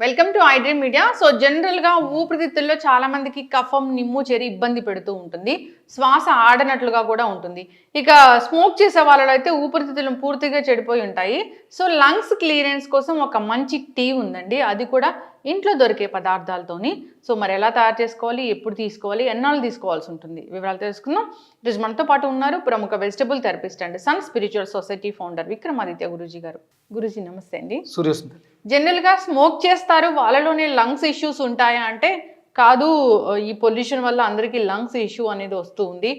Welcome to I dream media. So జనరల్గా ఊపిరితిత్తుల్లో చాలా మందికి కఫం, నిమ్ము చేరి ఇబ్బంది పెడుతూ ఉంటుంది. శ్వాస ఆడనట్లుగా కూడా ఉంటుంది. ఇక స్మోక్ చేసే వాళ్ళలో అయితే ఊపిరితిత్తులు పూర్తిగా చెడిపోయి ఉంటాయి. సో లంగ్స్ క్లియరెన్స్ కోసం ఒక మంచి టీ ఉందండి, అది కూడా ఇంట్లో దొరికే పదార్థాలతోని. సో మరి ఎలా తయారు చేసుకోవాలి, ఎప్పుడు తీసుకోవాలి, ఎన్నాళ్ళు తీసుకోవాల్సి ఉంటుంది, వివరాలు తెలుసుకుందాం. ఈరోజు మనతో పాటు ఉన్నారు ప్రముఖ vegetable therapist and sun spiritual society founder Vikramaditya Guruji గారు. గురూజీ నమస్తే అండి. సూర్యసుందరి. జనరల్గా స్మోక్ చేస్తారు, వాళ్ళలోనే లంగ్స్ ఇష్యూస్ ఉంటాయా అంటే కాదు, ఈ పొల్యూషన్ వల్ల అందరికీ లంగ్స్ ఇష్యూ అనేది వస్తూ ఉంది.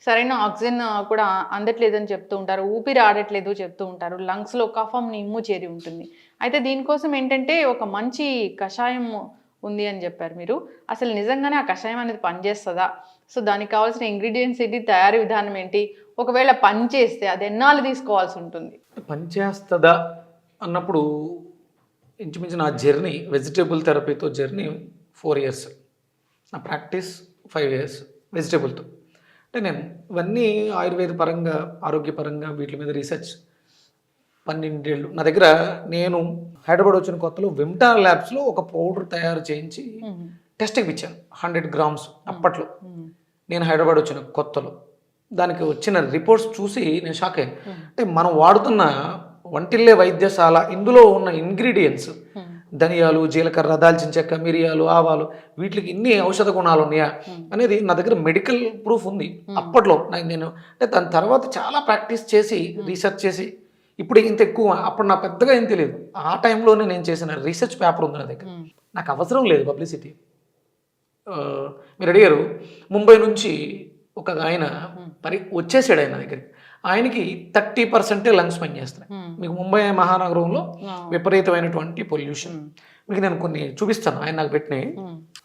సరైన ఆక్సిజన్ కూడా అందట్లేదని చెప్తూ ఉంటారు, ఊపిరి ఆడట్లేదు చెప్తూ ఉంటారు, లంగ్స్లో కఫం, నిమ్ము చేరి ఉంటుంది. అయితే దీనికోసం ఏంటంటే ఒక మంచి కషాయం ఉంది అని చెప్పారు మీరు. అసలు నిజంగానే ఆ కషాయం అనేది పనిచేస్తుందా? సో దానికి కావాల్సిన ఇంగ్రీడియంట్స్ ఏంటి, తయారీ విధానం ఏంటి, ఒకవేళ పని చేస్తే అది ఎన్నాళ్ళు తీసుకోవాల్సి ఉంటుంది? పనిచేస్తుందా అన్నప్పుడు ఇంచుమించు నా జర్నీ, వెజిటేబుల్ థెరపీతో జర్నీ 4 years, నా ప్రాక్టీస్ 5 years వెజిటేబుల్తో. అంటే నేను ఇవన్నీ ఆయుర్వేద పరంగా, ఆరోగ్యపరంగా వీటి మీద రీసెర్చ్ 12 ఏళ్ళు నా దగ్గర. నేను హైదరాబాద్ వచ్చిన కొత్తలో విమ్టా ల్యాబ్స్లో ఒక పౌడర్ తయారు చేయించి టెస్ట్కి ఇచ్చాను, 100 grams. అప్పట్లో నేను హైదరాబాద్ వచ్చిన కొత్తలో దానికి వచ్చిన రిపోర్ట్స్ చూసి నేను షాక్ అయ్యాను. అంటే మనం వాడుతున్న వంటిల్లే వైద్యశాల, ఇందులో ఉన్న ఇంగ్రీడియంట్స్ ధనియాలు, జీలకర్ర, దాల్చిన చెక్క, మిరియాలు, ఆవాలు, వీటికి ఇన్ని ఔషధ గుణాలు ఉన్నాయా అనేది నా దగ్గర మెడికల్ ప్రూఫ్ ఉంది. అప్పట్లో నేను అంటే దాని తర్వాత చాలా ప్రాక్టీస్ చేసి రీసెర్చ్ చేసి ఇప్పుడు ఇంత ఎక్కువ, అప్పుడు నాకు పెద్దగా ఏం తెలియదు. ఆ టైంలోనే నేను చేసిన రీసెర్చ్ పేపర్ ఉంది నా దగ్గర. నాకు అవసరం లేదు పబ్లిసిటీ. మీరు అడిగారు, ముంబై నుంచి ఒక ఆయన వచ్చేసాడు ఆయన దగ్గరికి. ఆయనకి 30% లంగ్స్ పనిచేస్తున్నాయి. మీకు ముంబై మహానగరంలో విపరీతమైనటువంటి పొల్యూషన్. మీకు నేను కొన్ని చూపిస్తాను, ఆయన నాకు పెట్టినాయి.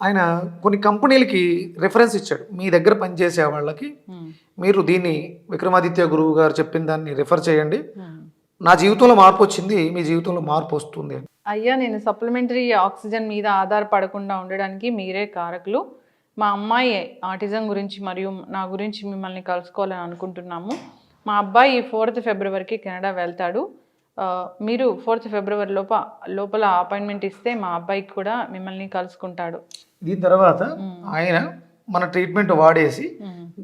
ఆయన కొన్ని కంపెనీలకి రెఫరెన్స్ ఇచ్చాడు, మీ దగ్గర పనిచేసే వాళ్ళకి మీరు దీన్ని విక్రమాదిత్య గురువు గారు చెప్పిన దాన్ని రిఫర్ చేయండి, నా జీవితంలో మార్పు వచ్చింది, మీ జీవితంలో మార్పు వస్తుంది. అయ్యా, నేను సప్లిమెంటరీ ఆక్సిజన్ మీద ఆధారపడకుండా ఉండడానికి మీరే కారకులు. మా అమ్మాయి ఆటిజం గురించి మరియు నా గురించి మిమ్మల్ని కలుసుకోవాలని అనుకుంటున్నాము. మా అబ్బాయి 4th February కెనడా వెళ్తాడు. మీరు 4th February లోపల అపాయింట్మెంట్ ఇస్తే మా అబ్బాయికి కూడా మిమ్మల్ని కలుసుకుంటాడు. దీని తర్వాత ఆయన మన ట్రీట్మెంట్ వాడేసి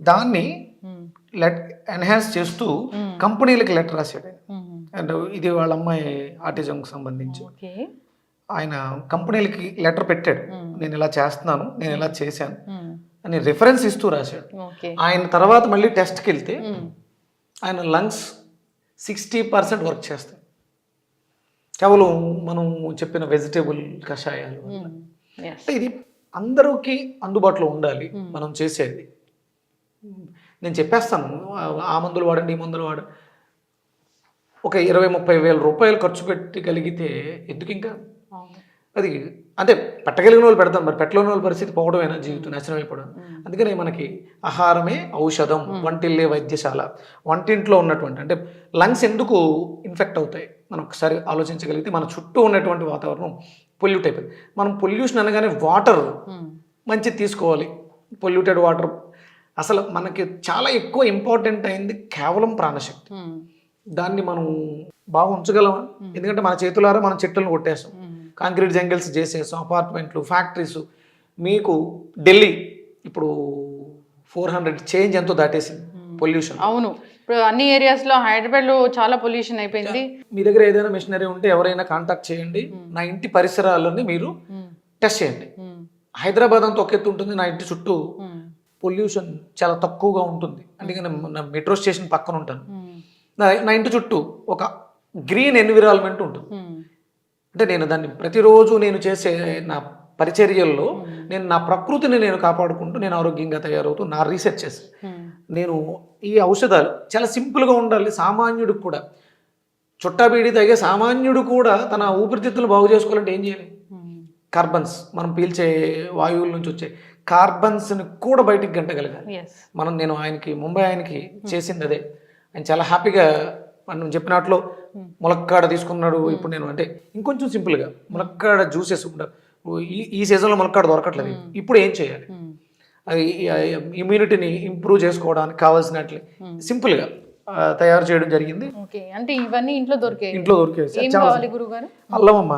దాన్ని ఎన్హాన్స్ చేస్తూ కంపెనీలకి లెటర్ రాశాడు. అండ్ ఇది వాళ్ళ అమ్మాయి ఆటిజంకి సంబంధించి ఆయన కంపెనీలకి లెటర్ పెట్టాడు, నేను ఇలా చేస్తున్నాను, నేను ఇలా చేశాను అని రిఫరెన్స్ ఇస్తూ రాశాడు. ఆయన తర్వాత మళ్ళీ టెస్ట్కి వెళ్తే ఆయన లంగ్స్ 60% వర్క్ చేస్తాయి, కేవలం మనం చెప్పిన వెజిటేబుల్ కషాయాలు. అంటే ఇది అందరికీ అందుబాటులో ఉండాలి మనం చేసేది. నేను చెప్పేస్తాను, ఆ మందులు వాడండి, ఈ మందులు వాడండి. ఒక 20-30 వేల రూపాయలు ఖర్చు పెట్టగలిగితే ఎందుకు ఇంకా అది అంటే పెట్టగలిగిన వాళ్ళు పెడతాం, మరి పెట్టలేని వాళ్ళ పరిస్థితి పోవడమేనా, జీవితం నాశనం అయిపోవడం. అందుకని మనకి ఆహారమే ఔషధం, వంటిల్లే వైద్యశాల. వంటింట్లో ఉన్నటువంటి అంటే లంగ్స్ ఎందుకు ఇన్ఫెక్ట్ అవుతాయి మనం ఒకసారి ఆలోచించగలిగితే, మన చుట్టూ ఉన్నటువంటి వాతావరణం పొల్యూట్ అయిపోయింది. మనం పొల్యూషన్ అనగానే వాటర్ మంచిది తీసుకోవాలి, పొల్యూటెడ్ వాటర్. అసలు మనకి చాలా ఎక్కువ ఇంపార్టెంట్ అయింది కేవలం ప్రాణశక్తి. దాన్ని మనం బాగా ఉంచగలమా? ఎందుకంటే మన చేతులారా మనం చెట్లను కొట్టేస్తాం, కాంక్రీట్ జంగిల్స్ చేసేస్తాం, అపార్ట్మెంట్లు, ఫ్యాక్టరీస్. మీకు ఢిల్లీ ఇప్పుడు 400 చేంజ్ ఎంతో దాటేసింది పొల్యూషన్. అవును, ఇప్పుడు అన్ని ఏరియాస్లో, హైదరాబాద్లో చాలా పొల్యూషన్ అయిపోయింది. మీ దగ్గర ఏదైనా మిషనరీ ఉంటే ఎవరైనా కాంటాక్ట్ చేయండి, నా ఇంటి పరిసరాలని మీరు టెస్ట్ చేయండి. హైదరాబాద్ అంతా ఒక ఎత్తు ఉంటుంది, నా ఇంటి చుట్టూ పొల్యూషన్ చాలా తక్కువగా ఉంటుంది. అందుకని నా మెట్రో స్టేషన్ పక్కన ఉంటాను, నా ఇంటి చుట్టూ ఒక గ్రీన్ ఎన్విరాన్మెంట్ ఉంటుంది. అంటే నేను దాన్ని ప్రతిరోజు నేను చేసే నా పరిచర్యల్లో నేను నా ప్రకృతిని నేను కాపాడుకుంటూ నేను ఆరోగ్యంగా తయారవుతూ నా రీసెర్చ్ చేసి నేను ఈ ఔషధాలు చాలా సింపుల్గా ఉండాలి. సామాన్యుడికి కూడా, చుట్టాబీడి తాగే సామాన్యుడు కూడా తన ఊపిరితిత్తులు బాగు చేసుకోవాలంటే ఏం చేయాలి? కార్బన్స్, మనం పీల్చే వాయువుల నుంచి వచ్చే కార్బన్స్ని కూడా బయటికి గంటగలగాలి. నేను ఆయనకి ముంబై ఆయనకి చేసింది అదే. ఆయన చాలా హ్యాపీగా మనం చెప్పినట్లు ములక్కాడ తీసుకున్నాడు. ఇప్పుడు నేను అంటే ఇంకొంచెం సింపుల్గా ములక్కాడ జ్యూసెస్ ఈ సీజన్లో ములక్కాడ దొరకట్లేదు, ఇప్పుడు ఏం చేయాలి, అది ఇమ్యూనిటీని ఇంప్రూవ్ చేసుకోవడానికి కావాల్సినట్లు సింపుల్గా తయారు చేయడం జరిగింది. ఓకే, అంటే ఇవన్నీ ఇంట్లో దొరికే ఇంట్లో దొరికేది ఏం కావాలి గురువు గారు? అల్లం అమ్మ.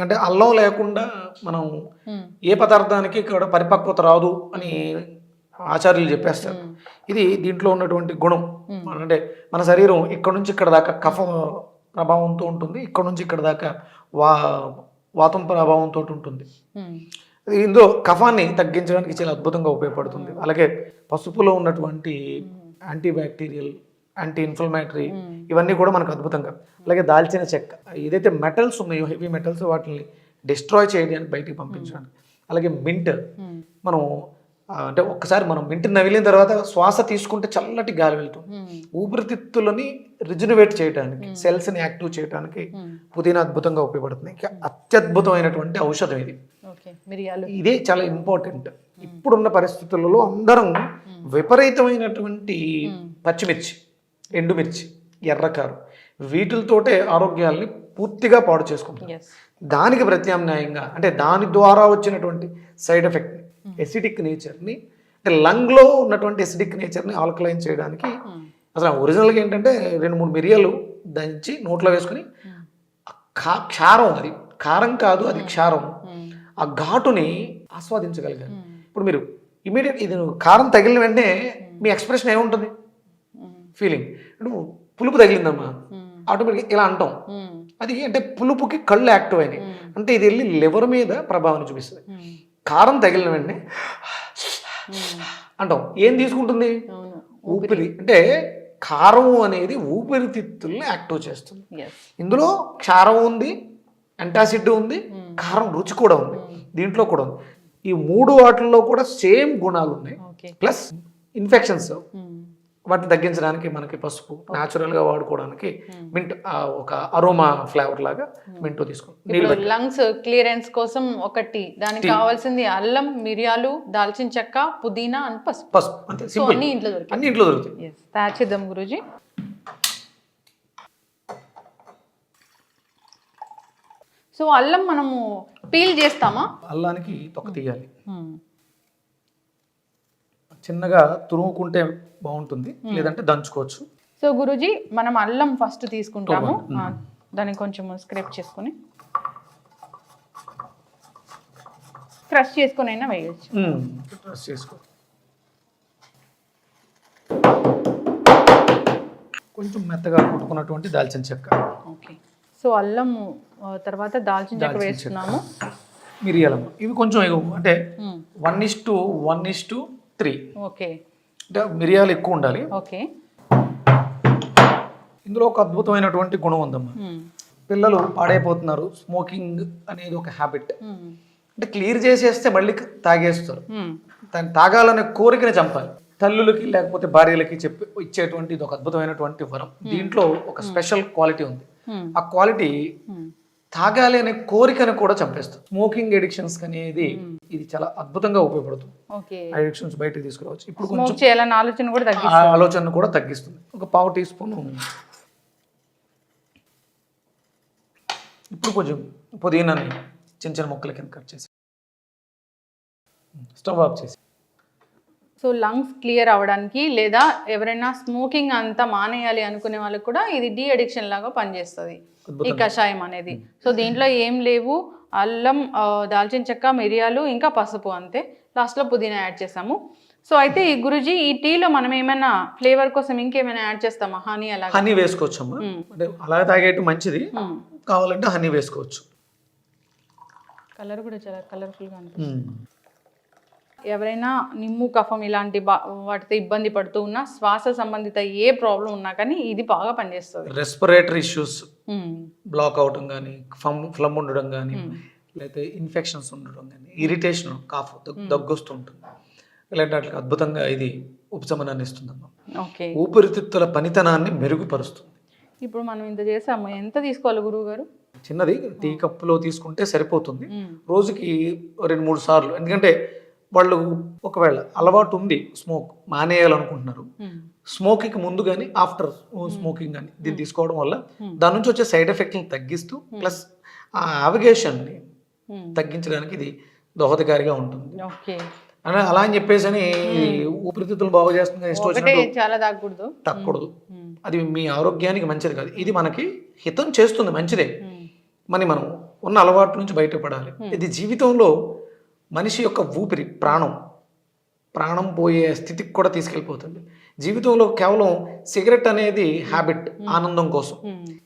అంటే అల్లం లేకుండా మనం ఏ పదార్థానికి ఇక్కడ పరిపక్వత రాదు అని ఆచార్యులు చెప్పేస్తారు. ఇది దీంట్లో ఉన్నటువంటి గుణం. అంటే మన శరీరం ఇక్కడ నుంచి ఇక్కడ దాకా కఫ ప్రభావంతో ఉంటుంది, ఇక్కడ నుంచి ఇక్కడ దాకా వాతం ప్రభావంతో ఉంటుంది. ఇందులో కఫాన్ని తగ్గించడానికి చాలా అద్భుతంగా ఉపయోగపడుతుంది. అలాగే పసుపులో ఉన్నటువంటి యాంటీ బ్యాక్టీరియల్, యాంటీ ఇన్ఫ్లమేటరీ ఇవన్నీ కూడా మనకు అద్భుతంగా. అలాగే దాల్చిన చెక్క, ఏదైతే మెటల్స్ ఉన్నాయో హెవీ మెటల్స్ వాటిని డిస్ట్రాయ్ చేయడానికి బయటికి పంపించడానికి. అలాగే మింట్, మనం అంటే ఒక్కసారి మనం మింట్ నవిలిన తర్వాత శ్వాస తీసుకుంటే చల్లటి గాలి వెళ్తుంది. ఊపిరితిత్తులని రిజనరేట్ చేయడానికి, సెల్స్ని యాక్టివ్ చేయడానికి పుదీనా అద్భుతంగా ఉపయోగపడుతుంది. ఇంకా అత్యద్భుతమైనటువంటి ఔషధం ఇది. ఇదే చాలా ఇంపార్టెంట్. ఇప్పుడున్న పరిస్థితులలో అందరం విపరీతమైనటువంటి పచ్చిమిర్చి, ఎండుమిర్చి, ఎర్రకారు వీటితోటే ఆరోగ్యాల్ని పూర్తిగా పాడు చేసుకుంటాం. దానికి ప్రత్యామ్నాయంగా అంటే దాని ద్వారా వచ్చినటువంటి సైడ్ ఎఫెక్ట్ ఎసిడిక్ నేచర్ని, అంటే లంగ్లో ఉన్నటువంటి ఎసిడిక్ నేచర్ని ఆల్కలైన్ చేయడానికి అసలు ఒరిజినల్గా ఏంటంటే 2-3 మిరియాలు దంచి నోట్లో వేసుకుని క్షారం, అది కారం కాదు అది క్షారం, ఆ ఘాటుని ఆస్వాదించగలిగారు. ఇప్పుడు మీరు ఇమీడియట్ ఇది కారం తగిలిన వెంటనే మీ ఎక్స్ప్రెషన్ ఏముంటుంది? ఫీలింగ్ అంటే పులుపు తగిలిందమ్మా ఆటోమేటిక్గా ఇలా అంటాం. అది అంటే పులుపుకి కళ్ళు యాక్టివ్ అయినాయి అంటే ఇది వెళ్ళి లివర్ మీద ప్రభావం చూపిస్తుంది. కారం తగిలిన వెంటనే అంటాం. ఏం తీసుకుంటుంది? ఊపిరి. అంటే కారం అనేది ఊపిరితిత్తుల్ని యాక్టివ్ చేస్తుంది. ఇందులో క్షారం ఉంది, యాంటాసిడ్ ఉంది, కారం రుచి కూడా ఉంది, దీంట్లో కూడా ఉంది. ఈ 3 వాటిల్లో కూడా సేమ్ గుణాలు ఉన్నాయి. ప్లస్ ఇన్ఫెక్షన్స్ వాటిని తగ్గించడానికి మనకి పసుపు న్యాచురల్గా వాడుకోవడానికి మింట్ ఒక అరోమా ఫ్లేవర్ లాగా మింట్ తీసుకుంటాం. లంగ్స్ క్లియరెన్స్ కోసం ఒకటి, దానికి కావాల్సింది అల్లం, మిరియాలు, దాల్చిన చెక్క, పుదీనా అండ్ పసుపు. అంతే సింపుల్. అన్ని ఇంట్లో దొరుకుతాయి. తయారు చేద్దాం గురూజీ. సో అల్లం మనము పీల్ చేస్తామా? అల్లానికి తొక్క తీయాలి, చిన్నగా తురుముకుంటే బాగుంటుంది, లేదంటే దంచుకోవచ్చు. సో గురూజీ మనం అల్లం ఫస్ట్ తీసుకుంటాము, దాన్ని కొంచెం స్క్రేప్ చేసుకొని క్రష్ చేసుకొని అయినా వేయచ్చు. క్రష్ చేసుకో. కొంచెం మెత్తగా కుట్టుకున్నటువంటి దాల్చిన చెక్క. ఓకే. సో అల్లం తర్వాత దాల్చిన చెక్క వేస్తున్నాము. మిరియాలం ఇవి కొంచెం అంటే 1:1:3. ఓకే. అంటే మిరియాలు ఎక్కువ ఉండాలి. ఓకే. ఇందులో ఒక అద్భుతమైనటువంటి గుణం ఉందమ్మా. పిల్లలు పాడైపోతున్నారు, స్మోకింగ్ అనేది ఒక హ్యాబిట్. అంటే క్లియర్ చేసేస్తే మళ్ళీ తాగేస్తారు. దాన్ని తాగాలనే కోరికని చంపాలి. తల్లులకి లేకపోతే భార్యలకి ఇచ్చేటువంటి ఇది ఒక అద్భుతమైనటువంటి వరం. దీంట్లో ఒక స్పెషల్ క్వాలిటీ ఉంది. ఆ క్వాలిటీ తాగాలి అనే కోరికను కూడా చంపేస్తుంది. స్మోకింగ్ ఎడిక్షన్స్ అనేది ఇది చాలా అద్భుతంగా ఉపయోగపడుతుంది. ఎడిక్షన్స్ బయటకు తీసుకురావచ్చు. ఇప్పుడు కొంచెం ఆలోచన కూడా తగ్గిస్తుంది. ఒక 1/2 టీ స్పూన్. ఇప్పుడు కొంచెం పుదీనాని చిన్న చిన్న ముక్కల కింద కట్ చేసి స్టవ్ ఆఫ్ చేసి. సో లంగ్స్ క్లియర్ అవ్వడానికి లేదా ఎవరైనా స్మోకింగ్ అంతా మానేయాలి అనుకునే వాళ్ళకి కూడా ఇది డీ అడిక్షన్ లాగా పనిచేస్తుంది ఈ కషాయం అనేది. సో దీంట్లో ఏం లేవు, అల్లం, దాల్చిన చెక్క, మిరియాలు, ఇంకా పసుపు, అంతే. లాస్ట్లో పుదీనా యాడ్ చేసాము. సో అయితే ఈ గురుజీ ఈ టీలో మనం ఏమైనా ఫ్లేవర్ కోసం ఇంకేమైనా యాడ్ చేస్తామా? హనీ అలా? హనీ వేసుకోవచ్చమ్మా. అంటే అలా తాగేయటం మంచిది, కావాలంటే హనీ వేసుకోవచ్చు. కలర్ కూడా చాలా కలర్ఫుల్గా అనిపిస్తుంది. ఎవరైనా నిమ్ము, కఫం ఇలాంటి వాటితో ఇబ్బంది పడుతూ ఉన్నా, శ్వాస సంబంధిత ఏ ప్రాబ్లం ఉన్నా కానీ ఇది బాగా పనిచేస్తుంది. రెస్పిరేటరీ ఇష్యూస్ బ్లాక్ అవడం కానీ, ఫ్లమ్ ఉండడం కానీ, లేకపోతే ఇన్ఫెక్షన్స్ ఉండడం కానీ, ఇరిటేషన్, కాఫ్, దగ్గు వస్తుంటుంది, ఇలాంటి వాటికి అద్భుతంగా ఇది ఉపశమనాన్ని ఇస్తుందమ్మా. ఊపిరితిత్తుల పనితనాన్ని మెరుగుపరుస్తుంది. ఇప్పుడు మనం ఇంత చేసాము, ఎంత తీసుకోవాలి గురువు గారు? చిన్నది టీ కప్పులో తీసుకుంటే సరిపోతుంది. రోజుకి 2-3 సార్లు. ఎందుకంటే వాళ్ళు ఒకవేళ అలవాటు ఉంది, స్మోక్ మానేయాలనుకుంటున్నారు, స్మోకింగ్ ముందు కానీ ఆఫ్టర్ స్మోకింగ్ కానీ దీన్ని తీసుకోవడం వల్ల దాని నుంచి వచ్చే సైడ్ ఎఫెక్ట్ని తగ్గిస్తూ ప్లస్ ఆ యావిగేషన్ని తగ్గించడానికి ఇది దోహదకారిగా ఉంటుంది. అని అలా అని చెప్పేసి అని ఊపిరితిత్తులు బాగు చేస్తుంది ఇష్టం ఒకటే వచ్చినట్టు చాలా తాగకూడదు. తగ్గకూడదు. అది మీ ఆరోగ్యానికి మంచిది కాదు. ఇది మనకి హితం చేస్తుంది, మంచిదే. మనం ఉన్న అలవాటు నుంచి బయటపడాలి. ఇది జీవితంలో మనిషి యొక్క ఊపిరి, ప్రాణం పోయే స్థితికి కూడా తీసుకెళ్ళిపోతుంది. జీవితంలో కేవలం సిగరెట్ అనేది హ్యాబిట్, ఆనందం కోసం,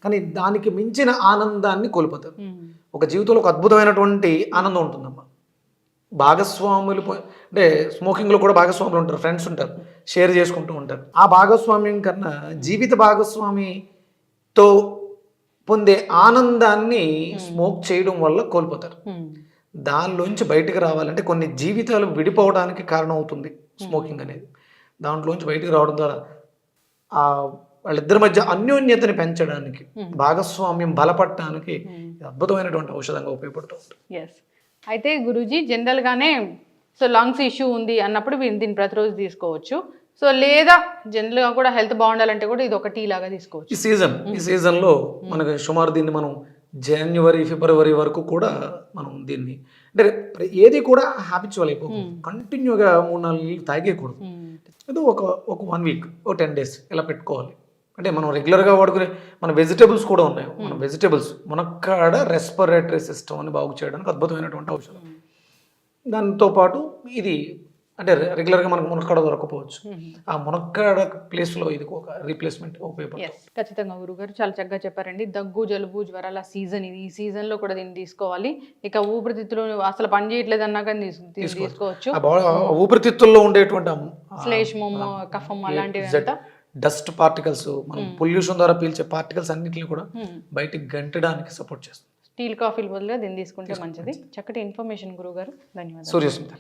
కానీ దానికి మించిన ఆనందాన్ని కోల్పోతారు. ఒక జీవితంలో ఒక అద్భుతమైనటువంటి ఆనందం ఉంటుందమ్మా. భాగస్వాములు అంటే స్మోకింగ్లో కూడా భాగస్వాములు ఉంటారు, ఫ్రెండ్స్ ఉంటారు, షేర్ చేసుకుంటూ ఉంటారు. ఆ భాగస్వామ్యం కన్నా జీవిత భాగస్వామితో పొందే ఆనందాన్ని స్మోక్ చేయడం వల్ల కోల్పోతారు. దానిలోంచి బయటకు రావాలంటే కొన్ని జీవితాలు విడిపోవడానికి కారణం అవుతుంది స్మోకింగ్ అనేది. దాంట్లోంచి బయటకు రావడం ద్వారా వాళ్ళిద్దరి మధ్య అన్యోన్యతని పెంచడానికి, భాగస్వామ్యం బలపడటానికి అద్భుతమైనటువంటి ఔషధంగా ఉపయోగపడుతుంది. ఎస్. అయితే గురూజీ జనరల్గానే సో లంగ్స్ ఇష్యూ ఉంది అన్నప్పుడు దీన్ని ప్రతిరోజు తీసుకోవచ్చు. సో లేదా జనరల్గా కూడా హెల్త్ బాగుండాలంటే కూడా ఇది ఒక టీ లాగా తీసుకోవచ్చు. ఈ సీజన్లో మనకి సుమారు దీన్ని మనం జనవరి, ఫిబ్రవరి వరకు కూడా మనం దీన్ని అంటే ఏది కూడా హ్యాబిచువల్ అయిపోతుంది. కంటిన్యూగా 3-4 నీళ్ళు తాగేయకూడదు. ఏదో ఒక 1 వీక్, 10 days ఇలా పెట్టుకోవాలి. అంటే మనం రెగ్యులర్గా వాడుకునే మన వెజిటేబుల్స్ కూడా ఉన్నాయి. మన వెజిటేబుల్స్ మునక్కాడ రెస్పిరేటరీ సిస్టమ్ అని బాగు చేయడానికి అద్భుతమైనటువంటి ఔషధం. దాంతోపాటు ఇది అంటే రెగ్యులర్గా మనకు మునక్కాడ దొరకపోవచ్చు. ఆ మునక్కాడ ప్లేస్లో ఇది ఒక రీప్లేస్మెంట్ ఉపయోగపడుతుంది. ఖచ్చితంగా గురుగారు చాలా చక్కగా చెప్పారండి. దగ్గు, జలుబు, జ్వరాల సీజన్ ఇది. ఈ సీజన్లో కూడా దీన్ని తీసుకోవాలి. ఇక ఊపిరితిత్తులు అసలు పని చేయట్లేదు అన్నా కానీ తీసుకోవచ్చు. ఊపిరితిత్తుల్లో ఉండేటువంటి శ్లేష్మం, కఫం అలాంటివి అంతా డస్ట్ పార్టికల్స్, మనం పొల్యూషన్ ద్వారా పీల్చే పార్టికల్స్ అన్నింటినీ కూడా బయటికి గంటడానికి సపోర్ట్ చేస్తుంది. టీ కాఫీల బదులుగా దీన్ని తీసుకుంటే మంచిది. చక్కటి ఇన్ఫర్మేషన్ గురుగారు, ధన్యవాదాలు. సూర్యస్మిత.